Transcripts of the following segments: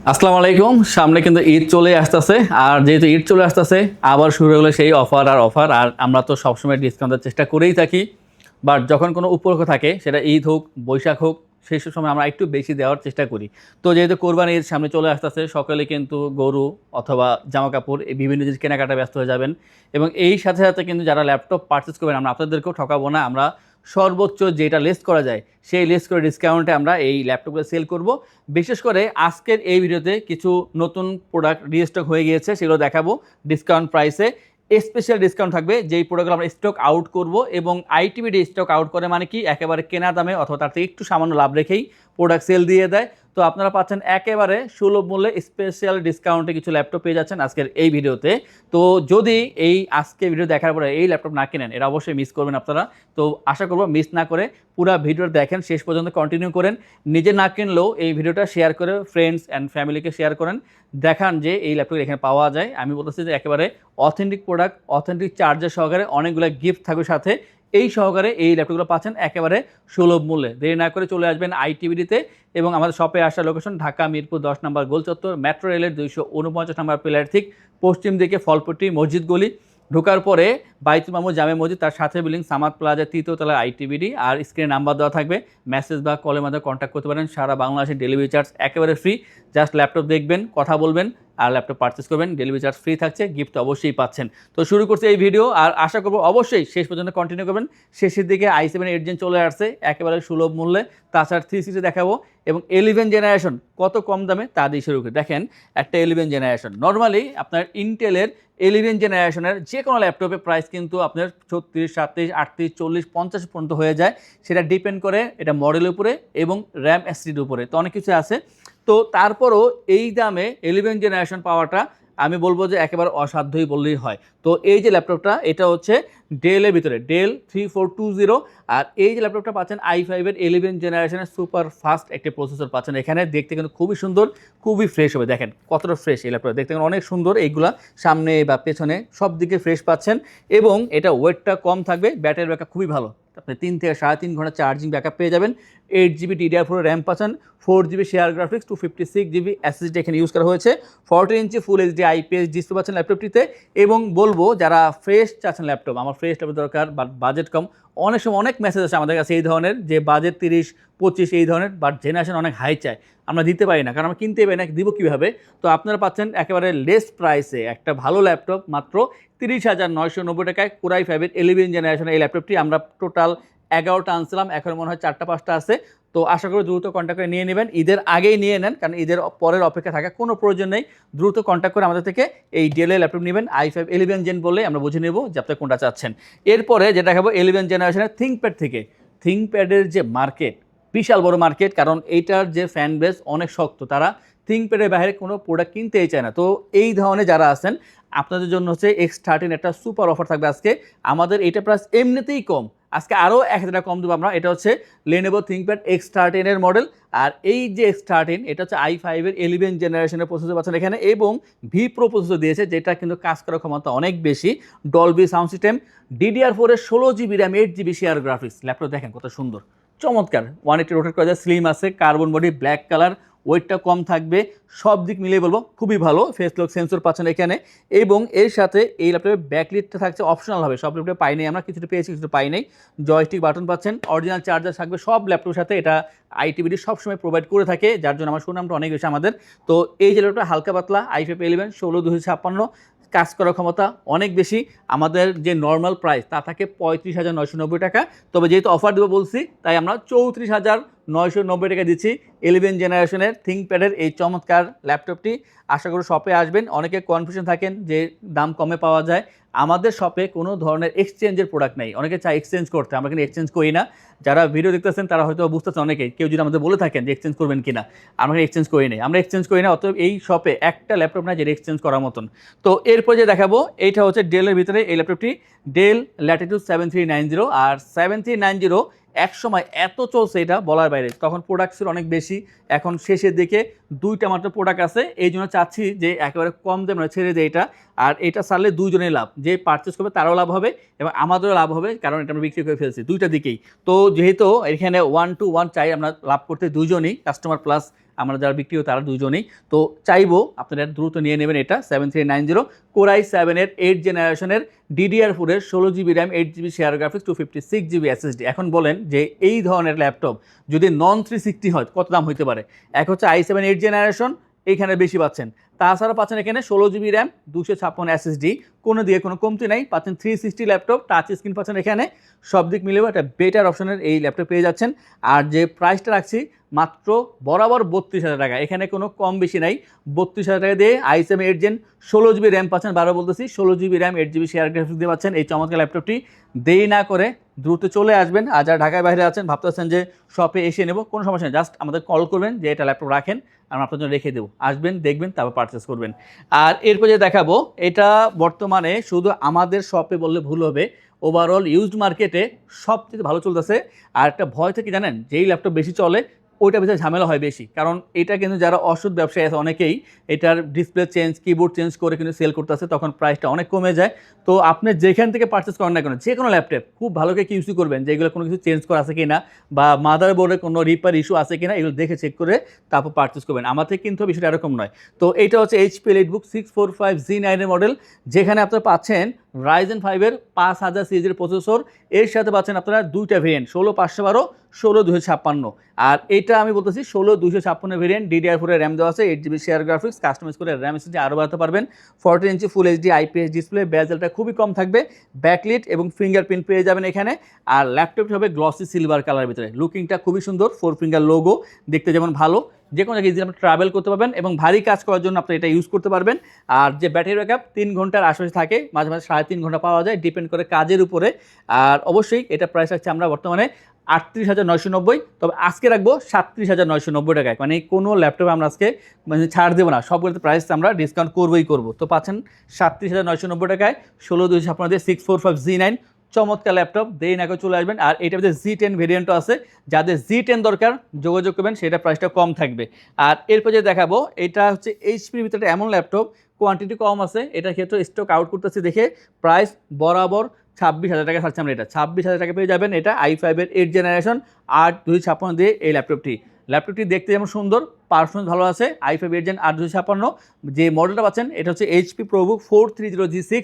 আসসালামু আলাইকুম। সামনে কিন্তু ঈদ চলে আসতেছে, আর যেহেতু ঈদ চলে আসতেছে আবার শুরু হলো সেই অফার। আর আমরা তো সবসময় ডিসকাউন্টের চেষ্টা করেই থাকি, বাট যখন কোনো উপলক্ষ থাকে, সেটা ঈদ হোক বৈশাখ হোক, সেই সব সময় আমরা একটু বেশি দেওয়ার চেষ্টা করি। তো যেহেতু কোরবানি ঈদ সামনে চলে আসতেছে, সকলে কিন্তু গরু অথবা জামা কাপড় এই বিভিন্ন জিনিস কেনাকাটা ব্যস্ত হয়ে যাবেন। এবং এই সাথে সাথে কিন্তু যারা ল্যাপটপ পারচেস করবেন, আমরা আপনাদেরকেও ঠকাবো না, আমরা সর্বোচ্চ যেটা লেস করা যায় সেই লেস করে ডিসকাউন্টে আমরা এই ল্যাপটপগুলো সেল করব। বিশেষ করে আজকের এই ভিডিওতে কিছু নতুন প্রোডাক্ট রিস্টক হয়ে গিয়েছে, সেগুলো দেখাবো ডিসকাউন্ট প্রাইসে। স্পেশাল ডিসকাউন্ট থাকবে যেই প্রোডাক্টগুলো আমরা স্টক আউট করব, এবং আইটিবিডি স্টক আউট করে মানে কি একেবারে কেনা দামে অথবা তার থেকে একটু সামান্য লাভ রেখেই প্রোডাক্ট সেল দিয়ে দেয়। তো আপনারা পাচ্ছেন একেবারে সুলভ মূল্যে স্পেশাল ডিসকাউন্টে কিছু ল্যাপটপ পেয়ে যাচ্ছেন আজকের এই ভিডিওতে। তো যদি এই আজকে ভিডিও দেখার পরে এই ল্যাপটপ না কেনেন, এটা অবশ্যই মিস করবেন আপনারা। তো আশা করবো মিস না করে পুরো ভিডিওটা দেখেন, শেষ পর্যন্ত কন্টিনিউ করেন। নিজে না কিনলেও এই ভিডিওটা শেয়ার করে ফ্রেন্ডস অ্যান্ড ফ্যামিলিকে শেয়ার করেন, দেখান যে এই ল্যাপটপ এখানে পাওয়া যায়। আমি বলতেছি যে একেবারে অথেন্টিক প্রোডাক্ট, অথেন্টিক চার্জার সহকারে, অনেকগুলো গিফট থাকবে সাথে। এই সহকারে এই ল্যাপটপগুলো পাচ্ছেন একেবারে সুলভ মূল্যে। দেরি না করে চলে আসবেন আইটিবিডিতে, এবং আমাদের শপে আসার লোকেশন ঢাকা মিরপুর 10 নম্বর গোল চত্বর, মেট্রো রেলের 249 নম্বর পিলার ঠিক পশ্চিম দিকে ফলপট্টি মসজিদ গলি। ঢোকার পরে বাইতুল মামুন জামে মসজিদ, তার সাথে বিল্ডিং সামাদ প্লাজা, তৃতীয় তলায় আইটিবিডি। আর স্ক্রিনে নাম্বার দেওয়া থাকবে, মেসেজ বা কলের মাধ্যমে কন্ট্যাক্ট করতে পারেন। সারা বাংলাদেশের ডেলিভারি চার্জ একেবারে ফ্রি। জাস্ট ল্যাপটপ দেখবেন, কথা বলবেন আর ল্যাপটপ পারচেস করবেন, ডেলিভারি চার্জ ফ্রি থাকছে, গিফট অবশ্যই পাচ্ছেন। তো শুরু করছে এই ভিডিও, আর আশা করবো অবশ্যই শেষ পর্যন্ত কন্টিনিউ করবেন। শেষের দিকে i7 8 জেন চলে আসছে একেবারে সুলভ মূল্যে, তাছাড়া 3 সিরিজ দেখাবো, এবং 11 জেনারেশন কত কম দামে তা দিয়ে শুরু করি। দেখেন একটা 11 জেনারেশন, নর্মালি আপনার ইন্টেলের 11 জেনারেশনের যে কোনো ল্যাপটপের প্রাইস কিন্তু আপনার 36, 37, 38, 40, 50 পর্যন্ত হয়ে যায়। সেটা ডিপেন্ড করে এটা মডেলের উপরে এবং র্যাম এসএসডির উপরে, তো অনেক কিছু আছে। তো তারপরও এই দামে 11 জেনারেশন পাওয়াটা আমি বলবো যে একেবারে অসাধ্যই বললেই হয়। তো এই যে ল্যাপটপটা, এটা হচ্ছে ডেলের ভিতরে ডেল 3420, আর এই যে ল্যাপটপটা পাচ্ছেন i5-এর 11 জেনারেশনের সুপার ফাস্ট একটি প্রসেসর পাচ্ছেন এখানে। দেখতে কিন্তু খুবই সুন্দর, খুবই ফ্রেশ হবে। দেখেন কতটা ফ্রেশ এই ল্যাপটপ, দেখতে কিন্তু অনেক সুন্দর। এইগুলা সামনে বা পেছনে সব দিকে ফ্রেশ পাচ্ছেন, এবং এটা ওয়েটটা কম থাকবে। ব্যাটারি ব্যাকআপ খুবই ভালো, আপনি 3 থেকে 3.5 ঘন্টা চার্জিং ব্যাকআপ পেয়ে যাবেন। 8GB DDR4 র্যাম পাচ্ছেন, 4GB share graphics, 256GB SSD এখানে ইউজ করা হয়েছে। 14 ইঞ্চি ফুল এইচডি IPS ডিসপ্লে পাচ্ছেন ল্যাপটপটিতে। এবং বলবো যারা ফ্রেশ চাচ্ছেন ল্যাপটপ, আমার ফ্রেশ ল্যাপটপ দরকার বাট বাজেট কম, অনেক সময় অনেক মেসেজ আছে আমাদের কাছে এই ধরনের, যে বাজেট 30-25 এই ধরনের, বাট জেনারেশন অনেক হাই চায়, আমরা দিতে পারি না, কারণ আমরা কিনতে পারি না, দিব কীভাবে। তো আপনারা পাচ্ছেন একেবারে লেস প্রাইসে একটা ভালো ল্যাপটপ মাত্র 30,990 টাকায়। Core i5-এর 11 জেনারেশনের এই ল্যাপটপটি আমরা টোটাল 11টা আনছিলাম, এখন মনে হয় 4টা-5টা আছে। তো আশা করি দ্রুত কন্ট্যাক্ট করে নিয়ে নেবেন, ঈদের আগেই নিয়ে নেন, কারণ ঈদের পরের অপেক্ষা থাকা কোনো প্রয়োজন নেই। দ্রুত কন্ট্যাক্ট করে আমাদের থেকে এই ডেলের ল্যাপটপ নেবেন। i5 11 জেন বলে আমরা বুঝে নেব যে আপনি কোনটা চাচ্ছেন। এরপরে যেটা দেখাবো 11 জেনারেশনের থিঙ্কপ্যাড থেকে। থিঙ্কপ্যাডের যে মার্কেট, বিশাল বড় মার্কেট, কারণ এইটার যে ফ্যান বেস অনেক শক্ত, তারা থিঙ্কপ্যাডের বাইরে কোনো প্রোডাক্ট কিনতেই চায় না। তো এই ধরনের যারা আছেন, আপনাদের জন্য হচ্ছে X13 একটা সুপার অফার থাকবে আজকে। আমাদের এটা প্রাইস এমনিতেই কম, আজকে আরও 1000 টাকা কম দেবো আমরা। এটা হচ্ছে Lenovo ThinkPad X13 এর মডেল, আর এই যে X13 এটা হচ্ছে i5-এর 11 জেনারেশনের প্রসেসর পাচ্ছেন এখানে, এবং ভি প্রো প্রসেসর দিয়েছে, যেটা কিন্তু কাজ করার ক্ষমতা অনেক বেশি। ডলবি সাউন্ড সিস্টেম, DDR4-এর 16GB RAM, 8GB share graphics. Laptop দেখেন কত সুন্দর, চমৎকার। 180 রোটেট করা যায়, স্লিম আছে, কার্বন বডি, ব্ল্যাক কালার, ওয়েটটা কম থাকবে, সব দিক মিলিয়ে বলবো খুবই ভালো। ফেস লক সেন্সর পাচ্ছেন এখানে, এবং এর সাথে এই ল্যাপটপের ব্যাকলিটটা থাকছে অপশনাল হবে। সব ল্যাপটপে পাই নাই আমরা, কিছুটা পেয়েছি কিছুটা পাই নাই। জয়স্টিক বাটন পাচ্ছেন, অরিজিনাল চার্জার থাকবে সব ল্যাপটপের সাথে। এটা আইটিবিডি সবসময় প্রোভাইড করে থাকে, যার জন্য আমার সুনামটা অনেক বেশি আমাদের। তো এই যে ল্যাপটপটা হালকা পাতলা i5 11 16/256, কাজ করার ক্ষমতা অনেক বেশি। আমাদের যে নর্মাল প্রাইস তা থাকে 35,990 টাকা, তবে যেহেতু অফার দেবো বলছি তাই আমরা 34,990 টাকা দিচ্ছি 11 জেনারেশনের থিঙ্কপ্যাডের এই চমৎকার ল্যাপটপটি। আশা করি শপে আসবেন। অনেকে কনফিউশন থাকেন যে দাম কমে পাওয়া যায়, আমাদের শপে কোনো ধরনের এক্সচেঞ্জের প্রোডাক্ট নেই। অনেকে চায় এক্সচেঞ্জ করতে, আমরা কিন্তু এক্সচেঞ্জ করি না। যারা ভিডিও দেখতেছেন তারা হয়তো বুঝতেছেন, অনেকে কেউ যদি আমাদের বলে থাকেন যে এক্সচেঞ্জ করবেন কিনা, আমরা এক্সচেঞ্জ করি নাই, আমরা এক্সচেঞ্জ করি না। অতএব এই শপে একটা ল্যাপটপ না যেটা এক্সচেঞ্জ করার মতন। তো এরপর যে দেখাবো এইটা হচ্ছে ডেলের ভিতরে এই ল্যাপটপটি, ডেল ল্যাটিটিউড 7390। আর 7390 এক সময় এত চলছে এটা বলার বাইরে, তখন প্রোডাক্ট ছিল অনেক বেশি, এখন শেষের দিকে 2টা মাত্র প্রোডাক্ট আছে। এই জন্য চাচ্ছি যে একেবারে কম দামে ছেড়ে দেয় এটা। আর এটা ছাড়লে দুজনেই লাভ, যে পারচেস করবে তারও লাভ হবে এবং আমাদেরও লাভ হবে, কারণ এটা আমরা বিক্রি করে ফেলছি দুইটা দিকেই। তো যেহেতু এখানে 1 to 1 চাই আমরা লাভ করতে দুজনেই, কাস্টমার প্লাস আমরা যারা বিক্রি হয় তারা দুজনেই, তো চাইবো আপনারা দ্রুত নিয়ে নেবেন এটা 7390 কোরাই 7-এর 8 জেনারেশনের DDR4 এর 16GB RAM 8GB share graphics 256GB SSD। এখন বলেন যে এই ধরনের ল্যাপটপ যদি নন 360 হয় কত দাম হইতে পারে? এক হচ্ছে i7 8 জেনারেশন, এইখানে বেশি পাচ্ছেন, তাছাড়া পাচ্ছেন এখানে 16GB র্যাম 256 SSD, কোনো দিয়ে কোনো কমতি নাই, পাচ্ছেন 360 ল্যাপটপ, টাচ স্ক্রিন পাচ্ছেন এখানে, সব দিক মিলেও একটা বেটার অপশনের এই ল্যাপটপ পেয়ে যাচ্ছেন। আর যে প্রাইসটা রাখছি মাত্র বরাবর 32,000 টাকা, এখানে কোনো কম বেশি নাই। 32,000 টাকা দিয়ে i7 8 জেন 16GB র্যাম পাচ্ছেন, বারো বলতেছি 16GB RAM 8GB share graphics দিয়ে পাচ্ছেন এই চমৎকার ল্যাপটপটি। দেরি না করে দ্রুত চলে আসবেন। আর যারা ঢাকায় বাইরে আছেন ভাবতেছেন যে শপে এসে নেব, কোনো সমস্যা নেই, জাস্ট আমাদের কল করবেন যে এটা ল্যাপটপ রাখেন, আমরা আপনার জন্য রেখে দেবো, আসবেন দেখবেন তারপর পারচেস করবেন। আর এরপর যে দেখাবো এটা বর্তমানে শুধু আমাদের শপে বললে ভুল হবে, ওভারঅল ইউজড মার্কেটে সবচেয়ে ভালো চলতেছে। আর একটা ভয় থেকে জানেন, যেই ল্যাপটপ বেশি চলে ওইটা বেশি ঝামেলা হয় বেশি, কারণ এটা কিন্তু যারা অসৎ ব্যবসায়ী আছে অনেকেই এটার ডিসপ্লে চেঞ্জ, কিবোর্ড চেঞ্জ করে কিন্তু সেল করতেছে, তখন প্রাইসটা অনেক কমে যায়। তো আপনি যেখান থেকে পারচেস করেন না কেন, যে কোনো ল্যাপটপ খুব ভালো করে ইউজ করবেন, যেগুলো কোনো কিছু চেঞ্জ করা আছে কিনা বা মাদার বোর্ডে কোনো রিপেয়ার ইস্যু আছে কিনা এগুলো দেখে চেক করে তারপর পারচেস করবেন। আমাদের কিন্তু বিষয়টা এরকম নয়। তো এইটা হচ্ছে HP EliteBook 645Z9 এর মডেল, যেখানে আপনারা পাচ্ছেন Ryzen 5-এর 5000 সিরিজের প্রসেসর, এর সাথে পাচ্ছেন আপনারা দুইটা ভেরিয়েন্ট 16212, 16256। আর এটা আমি বলতেছি 16256 ভেরিয়েন্ট, DDR4 এর র্যাম দেওয়া আছে, 8GB শেয়ার গ্রাফিক্স, কাস্টমাইজ করে র্যাম এসএসডি আরও বাড়াতে পারবেন, 14 ইঞ্চি ফুল HD IPS ডিসপ্লে, বেজেলটা খুবই কম থাকবে, ব্যাকলিট এবং ফিঙ্গারপ্রিন্ট পেয়ে যাবেন এখানে। আর ল্যাপটপটি হবে গ্লসি সিলভার কালার ভিতরে, লুকিংটা খুবই সুন্দর, 4 ফিঙ্গার লোগো, দেখতে যেমন ভালো, যে কোনো জায়গায় ইজিলি আপনি ট্রাভেল করতে পারবেন এবং ভারী কাজ করার জন্য আপনি এটা ইউজ করতে পারবেন। আর যে ব্যাটারি ব্যাকআপ 3 ঘন্টার আশেপাশে থাকে, মাঝে মাঝে 3.5 ঘন্টা পাওয়া যায়, ডিপেন্ড করে কাজের উপরে। আর অবশ্যই এটা প্রাইস রাখছি আমরা বর্তমানে 38,990, তবে আজকে রাখবো 37,990 টাকায়, মানে কোনো ল্যাপটপে আমরা আজকে মানে ছাড় দেবো না, সবগুলোতে প্রাইস আমরা ডিসকাউন্ট করবোই করবো। তো পাচ্ছেন 37,990 টাকায় 16256 দিয়ে 645Z9 চমৎকার ল্যাপটপ, দেরি না করে চলে আসবেন। আর এটার ভিতরে Z10 ভেরিয়েন্টও আছে, যাদের Z10 দরকার যোগাযোগ করবেন, সেটা প্রাইসটা কম থাকবে। আর এরপর যে দেখাবো এটা হচ্ছে HPর ভিতরে এমন ল্যাপটপ, কোয়ান্টিটি কম আছে, এটার ক্ষেত্রে স্টক আউট করতেছি দেখে প্রাইস বরাবর 26,000 টাকা ছাড়ছি আমরা, এটা 26,000 টাকা পেয়ে যাবেন। এটা i5-এর 8 জেনারেশন 8256 দিয়ে এই ল্যাপটপটি দেখতে যেমন সুন্দর, পারফরমেন্স ভালো আছে, i5 8 জেন 8256। যে মডেলটা পাচ্ছেন এটা হচ্ছে HP ProBook 430G6,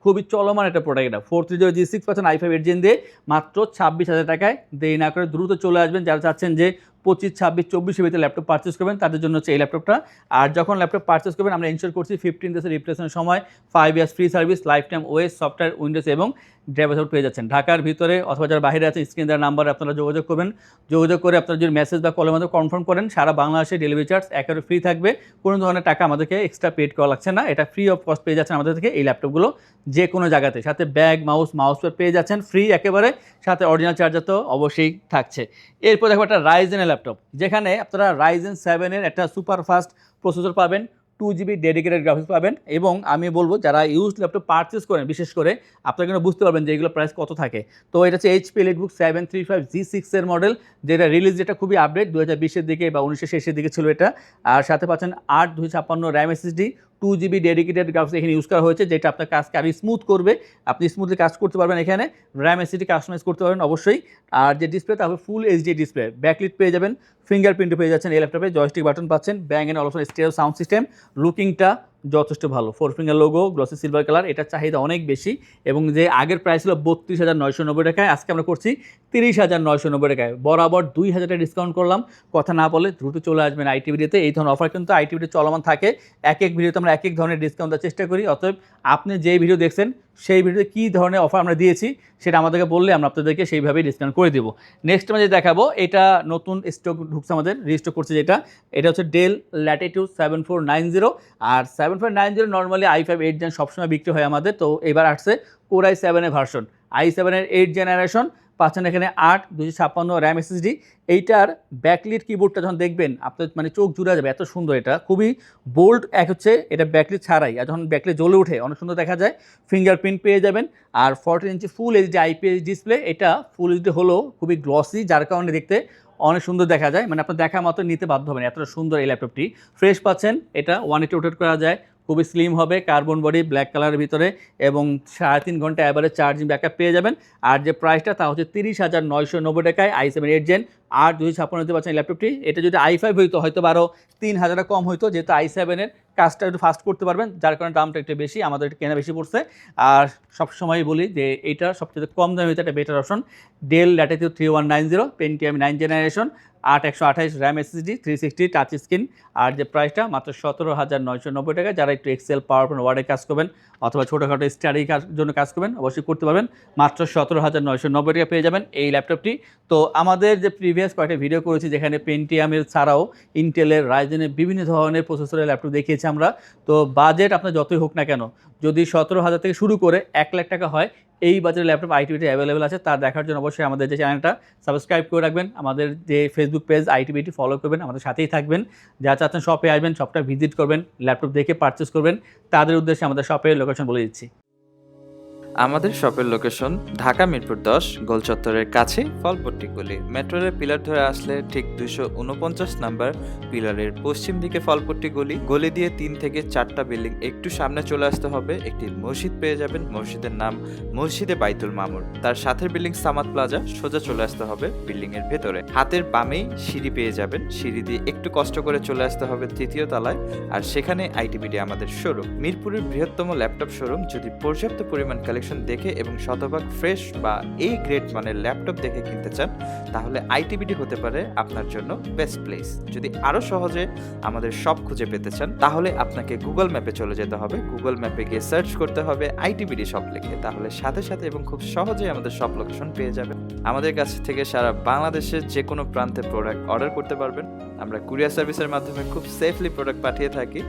খুবই চলমান একটা প্রোডাক্ট, এটা 430G6 পাচ্ছেন i5 8 জেন দিয়ে মাত্র 26,000 টাকায়। দেরি না করে দ্রুত চলে আসবেন যারা চাচ্ছেন যে 25, 26, 24 ভিতরে ল্যাপটপ পারচেস করবেন, তাদের জন্য হচ্ছে এই ল্যাপটপটা। আর যখন ল্যাপটপ পারচেস করবেন আমরা ইনশিওর করছি 15 ডেজের রিপ্লেসমেন্ট সময়, 5 years free service, life time OS, software, Windows এবং ড্রাইভার সাপোর্ট পেয়ে যাচ্ছেন। ঢাকার ভিতরে অথবা যারা বাইরে আছে স্ক্রিন দেওয়ার নাম্বারে আপনারা যোগাযোগ করবেন, যোগাযোগ করে আপনারা যদি মেসেজ বা কলের মধ্যে কনফার্ম করেন, সারা বাংলাদেশে ডেলিভারি চার্জ একেবারে ফ্রি থাকবে, কোনো ধরনের টাকা আমাদেরকে এক্সট্রা পেড করা লাগছে না, এটা ফ্রি অফ কস্ট পেয়ে যাচ্ছেন আমাদের থেকে এই ল্যাপটপগুলো যে কোনো জায়গাতে, সাথে ব্যাগ, মাউস প্যাড পেয়ে যাচ্ছেন ফ্রি একেবারে, সাথে অরিজিনাল চার্জার তো অবশ্যই থাকছে। এরপর দেখো একটা রাইজেনের ল্যাপটপ, যেখানে আপনারা Ryzen 7-এর একটা সুপার ফাস্ট প্রসেসর পাবেন, 2GB ডেডিকেটেড গ্রাফিক্স পাবেন, এবং আমি বলবো যারা ইউজ ল্যাপটপ পারচেস করেন বিশেষ করে আপনারা কিন্তু বুঝতে পারবেন যে এগুলো প্রাইস কত থাকে। তো এটা হচ্ছে HP EliteBook 735G6 এর মডেল, যেটা রিলিজ যেটা খুবই আপডেট 2020-এর দিকে বা 19-এর শেষের দিকে ছিল এটা। আর সাথে পাচ্ছেন 8256 RAM SSD, 2GB dedicated graphics এখানে ইউজ করা হয়েছে, যেটা আপনার কাজকে আরও স্মুথ করবে, আপনি স্মুথলি কাজ করতে পারবেন এখানে, র্যাম এসএসডি কাস্টমাইজ করতে পারবেন অবশ্যই। আর যে ডিসপ্লে তা হবে ফুল এইচডি ডিসপ্লে, ব্যাকলিট পেয়ে যাবেন, ফিঙ্গারপ্রিন্ট পেয়ে যাচ্ছেন এই ল্যাপটপে, জয়স্টিক বাটন পাচ্ছেন, Bang and also stereo sound system, লুকিংটা যথেষ্ট ভালো, 4 finger logo, glossy silver colour, এটার চাহিদা অনেক বেশি। এবং যে আগের প্রাইস ছিল 32,990 টাকায়, আজকে আমরা করছি 30,990 টাকায়, বরাবর 2,000 টাকা ডিসকাউন্ট করলাম। কথা না বলে দ্রুত চলে আসবেন আইটি ভিডিওতে, এই ধরনের অফার কিন্তু আইটি ভিডিও চলমান থাকে, এক এক ভিডিওতে আমরা এক এক ধরনের ডিসকাউন্ট দেওয়ার চেষ্টা করি। অতএব আপনি যেই ভিডিও দেখছেন সেই ভিডিওতে কী ধরনের অফার আমরা দিয়েছি সেটা আমাদেরকে বললে আমরা আপনাদেরকে সেইভাবেই ডিসকাউন্ট করে দেবো। নেক্সট আমরা যে দেখাবো এটা নতুন স্টক ঢুকছে আমাদের, রিস্টক করছে যেটা, এটা হচ্ছে ডেল ল্যাটিটিউড 7490। আর 7490 নর্মালি i5 8 জেন সবসময় বিক্রি হয় আমাদের, তো এবার আসছে কোরাই 7-এর ভার্সন, i7-এর 8 জেনারেশন পাচ্ছেন এখানে 8256 র্যাম এসএসডি। এইটার ব্যাকলিট কিবোর্ডটা যখন দেখবেন আপনার মানে চোখ জুড়ে যাবে, এত সুন্দর, এটা খুবই বোল্ড। এক হচ্ছে এটা ব্যাকলিট ছাড়াই, আর যখন ব্যাকলিট জ্বলে ওঠে অনেক সুন্দর দেখা যায়, ফিঙ্গারপ্রিন্ট পেয়ে যাবেন। আর 14 ইঞ্চি ফুল এইচডি আইপিএস ডিসপ্লে, এটা ফুল এইচডি হলো খুবই গ্লসি, যার কারণে দেখতে অনেক সুন্দর দেখা যায়, মানে আপনার দেখা মতো নিতে বাধ্য হবেন, এতটা সুন্দর এই ল্যাপটপটি। ফ্রেশ পাচ্ছেন, এটা 180 রোটেট করা যায়, খুবই স্লিম হবে, কার্বন বডি, ব্ল্যাক কালারের ভিতরে, এবং 3.5 ঘন্টা অ্যাভারেজ চার্জিং ব্যাকআপ পেয়ে যাবেন। আর যে প্রাইসটা তা হচ্ছে 30,990 টাকায় i7 8 জেন 8 256 নিতে পারছেন এই ল্যাপটপটি। এটা যদি i5 হইতো হয়তো আরও 3,000 কম হইতো, যেহেতু i7-এর কাজটা একটু ফাস্ট করতে পারবেন, যার কারণে দামটা একটু বেশি, আমাদের একটু কেনা বেশি পড়ছে। আর সবসময় বলি যে এইটা সবচেয়ে কম দামে হইতে একটা better option, Dell Latitude 3190 Pentium 9 generation, 8/128 RAM SSD, 360 touch screen. আর যে প্রাইসটা মাত্র 17,990 টাকা। যারা একটু এক্সেল, পাওয়ার পয়েন্ট, ওয়ার্ডে কাজ করবেন অথবা ছোটোখাটো স্টাডি জন্য কাজ করবেন, অবশ্যই করতে পারবেন। মাত্র 17,990 টাকা পেয়ে যাবেন এই ল্যাপটপটি। তো আমাদের যে প্রিভিয়াস কয়েকটা ভিডিও করেছি যেখানে পেন্টিয়ামের ছাড়াও ইন্টেলের, রাইজেনের বিভিন্ন ধরনের প্রসেসরের ল্যাপটপ দেখিয়েছি আমরা। তো বাজেট আপনার যতই হোক না কেন, যদি 17,000 থেকে শুরু করে 1 লাখ টাকা হয়, এই বাজারে ল্যাপটপ আইটিবিটি অ্যাভেলেবেল আছে। তা দেখার জন্য অবশ্যই আমাদের যে চ্যানেলটা সাবস্ক্রাইব করে রাখবেন, আমাদের যে ফেসবুক পেজ আইটিবিটি ফলো করবেন, আমাদের সাথেই থাকবেন। যা চাচ্ছেন শপে আসবেন, শপটা ভিজিট করবেন, ল্যাপটপ দেখে পারচেস করবেন, তাদের উদ্দেশ্যে আমাদের শপের লোকেশন বলে দিচ্ছি। আমাদের শপের লোকেশন ঢাকা মিরপুর 10 গোল চত্বরের কাছে ফলপট্টি গলি। মেট্রো রেল পিলার ধরে আসলে ঠিক 249 নাম্বার পিলারের পশ্চিম দিকে ফলপট্টি গলি। গলি দিয়ে 3 থেকে 4টা বিল্ডিং একটু সামনে চলে আসতে হবে, একটি মসজিদ পেয়ে যাবেন। মসজিদের নাম মসজিদে বাইতুল মামুর। তার সাথের বিল্ডিং সামাদ প্লাজা, সোজা চলে আসতে হবে বিল্ডিং এর ভেতরে। হাতের বামেই সিঁড়ি পেয়ে যাবেন, সিঁড়ি দিয়ে একটু কষ্ট করে চলে আসতে হবে 3য় তলায়, আর সেখানে আইটিবিডি আমাদের শোরুম। মিরপুরের বৃহত্তম ল্যাপটপ শোরুম। যদি পর্যাপ্ত পরিমাণ কালেকশন দেখে এবং শতভাগ ফ্রেশ বা এই গ্রেড মানের ল্যাপটপ দেখে কিনতে চান, তাহলে আইটিবিডি হতে পারে আপনার জন্য বেস্ট প্লেস। যদি আরো সহজে আমাদের শপ খুঁজে পেতে চান, তাহলে আপনাকে গুগল ম্যাপে চলে যেতে হবে। গুগল ম্যাপে গিয়ে সার্চ করতে হবে আইটিবিডি শপ লিখে, তাহলে সাথে সাথে এবং খুব সহজেই আমাদের শপ লোকেশন পেয়ে যাবেন। আমাদের কাছ থেকে সারা বাংলাদেশের যে কোনো প্রান্তে প্রোডাক্ট অর্ডার করতে পারবেন। আমরা কুরিয়ার সার্ভিসের মাধ্যমে খুব সেফলি প্রোডাক্ট পাঠিয়ে থাকি।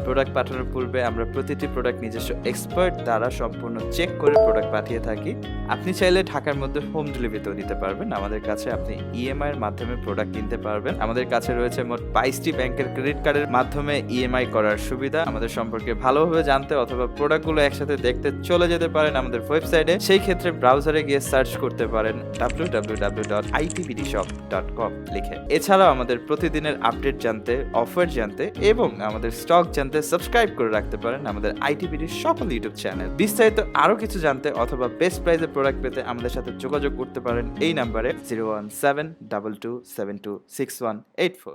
প্রোডাক্ট পাঠানোর পূর্বে আমরা প্রতিটি প্রোডাক্ট নিজস্ব এক্সপার্ট দ্বারা সম্পূর্ণ চেক করে প্রোডাক্ট পাঠিয়ে থাকি। আপনি চাইলে ঢাকার মধ্যে হোম ডেলিভারিতেও নিতে পারবেন। আমাদের কাছে আপনি ইএমআই এর মাধ্যমে প্রোডাক্ট কিনতে পারবেন। আমাদের কাছে রয়েছে মোট 22টি ব্যাংকের ক্রেডিট কার্ডের মাধ্যমে ইএমআই করার সুবিধা। আমাদের সম্পর্কে ভালোভাবে জানতে অথবা প্রোডাক্টগুলো একসাথে দেখতে চলে যেতে পারেন আমাদের ওয়েবসাইটে। সেই ক্ষেত্রে ব্রাউজারে গিয়ে সার্চ করতে পারেন www.itbdshop.com লিখে। এছাড়াও আমাদের প্রতিদিনের আপডেট জানতে, অফার জানতে এবং আমাদের স্টক জানতে সাবস্ক্রাইব করে রাখতে পারেন আমাদের আইটিবিডির সকল ইউটিউব চ্যানেল। বিস্তারিত আরো কিছু জানতে অথবা বেস্ট প্রাইসে প্রোডাক্ট পেতে আমাদের সাথে যোগাযোগ করতে পারেন এই নাম্বারে 01722726184।